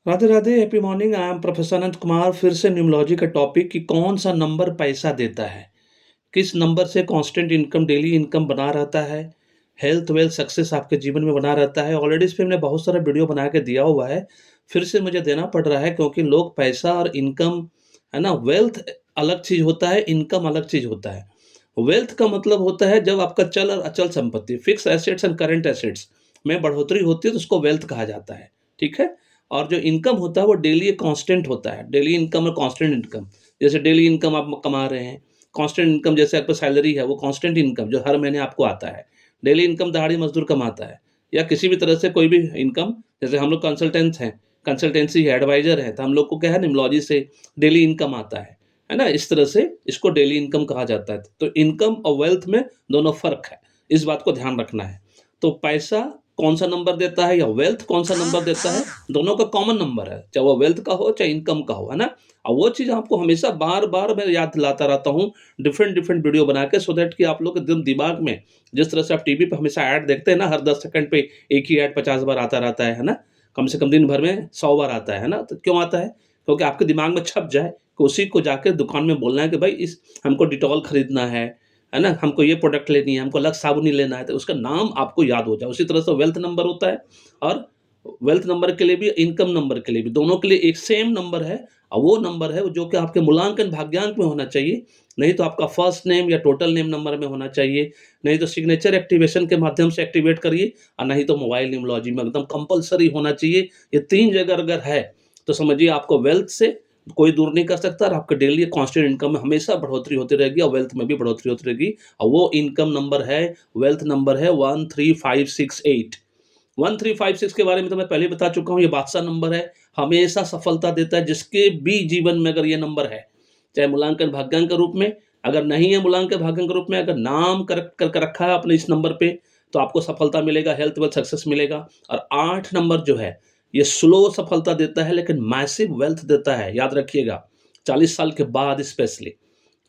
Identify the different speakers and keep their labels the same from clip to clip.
Speaker 1: Radhe Radhe, happy morning. I am professor Anant Kumar. फिर से numerology का टॉपिक कि कौन सा नंबर पैसा देता है, किस नंबर से कांस्टेंट इनकम, डेली इनकम बना रहता है, हेल्थ वेल्थ सक्सेस आपके जीवन में बना रहता है। ऑलरेडी इस पे मैंने बहुत सारा वीडियो बना के दिया हुआ है, फिर से मुझे देना पड़ रहा है क्योंकि लोग पैसा और इनकम, है ना, वेल्थ अलग चीज़ होता है, इनकम अलग चीज़ होता है। वेल्थ का मतलब होता है जब आपका चल और अचल संपत्ति, fix assets and current assets में बढ़ोतरी होती है तो उसको वेल्थ कहा जाता है, ठीक है? और जो इनकम होता है वो डेली कांस्टेंट होता है, डेली इनकम और कांस्टेंट इनकम। जैसे डेली इनकम आप कमा रहे हैं, कांस्टेंट इनकम जैसे आपका सैलरी है वो कांस्टेंट इनकम जो हर महीने आपको आता है। डेली इनकम दिहाड़ी मज़दूर कमाता है, या किसी भी तरह से कोई भी इनकम। जैसे हम लोग कंसल्टेंट्स हैं, कंसल्टेंसी है, एडवाइज़र हैं, तो हम लोग को क्या है न्यूमरोलॉजी से डेली इनकम आता है ना? इस तरह से इसको डेली इनकम कहा जाता है। तो इनकम और वेल्थ में दोनों फ़र्क है, इस बात को ध्यान रखना है। तो पैसा कौन-सा नंबर देता है या वेल्थ कौन-सा नंबर देता है, दोनों का कॉमन नंबर है, चाहे वो वेल्थ का हो, चाहे इनकम का हो, है ना? और वो चीज़ आपको हमेशा बार-बार मैं याद दिलाता रहता हूँ, डिफरेंट-डिफरेंट वीडियो बना के, सो दैट कि आप लोग के दिमाग में, जिस तरह से आप टीवी पे हमेशा ऐड देखते हैं ना, हर 10 सेकंड पे एक ही ऐड 50 बार आता रहता है ना? कम से कम दिन भर में 100 बार आता है ना? तो क्यों आता है? क्योंकि आपके दिमाग में छप जाए कि उसी को जाके दुकान में बोलना है कि भाई इस हमको डेटॉल खरीदना है ना? हमको ये प्रोडक्ट लेनी है, हमको लक्स साबुन ही लेना है, तो उसका नाम आपको याद हो जाए। उसी तरह से वेल्थ नंबर होता है, और वेल्थ नंबर के लिए भी, इनकम नंबर के लिए भी, दोनों के लिए एक सेम नंबर है, और वो नंबर है जो कि आपके मूलांकन भाग्यांक में होना चाहिए। नहीं तो आपका फर्स्ट नेम या टोटल नेम नंबर में होना चाहिए, नहीं तो सिग्नेचर एक्टिवेशन के माध्यम से एक्टिवेट करिए, और नहीं तो मोबाइल न्यूमरोलॉजी में एकदम कंपल्सरी होना चाहिए। ये 3 जगह अगर है, तो समझिए आपको वेल्थ से कोई दूर नहीं कर सकता, और आपका डेली कांस्टेंट इनकम में हमेशा बढ़ोतरी होती रहेगी, और वेल्थ में भी बढ़ोतरी होती रहेगी। और वो इनकम नंबर है, वेल्थ नंबर है 13568। 1356 के बारे में तो मैं पहले ही बता चुका हूँ, ये बादशाह नंबर है, हमेशा सफलता देता है जिसके भी जीवन में अगर ये नंबर है, चाहे मूलांकन भाग्यांक के रूप में, अगर नहीं है मूलांकन भाग्यांक के रूप में, अगर नाम कर रखा है आपने इस नंबर पे, तो आपको सफलता मिलेगा, हेल्थ वेल्थ सक्सेस मिलेगा। और 8 नंबर जो है, ये स्लो सफलता देता है लेकिन मैसिव वेल्थ देता है, याद रखिएगा, 40 साल के बाद स्पेशली,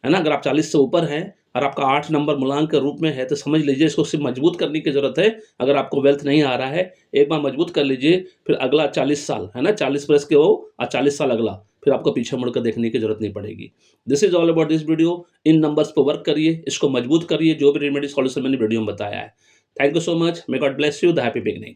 Speaker 1: है ना? अगर आप 40 से ऊपर हैं और आपका 8 नंबर मूलांक के रूप में है, तो समझ लीजिए इसको सिर्फ़ मजबूत करने की ज़रूरत है। अगर आपको वेल्थ नहीं आ रहा है, एक बार मजबूत कर लीजिए, फिर अगला 40 साल, है ना? 40 वर्ष के हो और 40 साल अगला, फिर आपको पीछे मुड़कर देखने की ज़रूरत नहीं पड़ेगी। This is all about this video. In numbers पे वर्क करिए, इसको मजबूत करिए, जो भी रेमेडी सॉल्यूशन मैंने वीडियो में बताया है। Thank you so much. May God bless you. The happy beginning.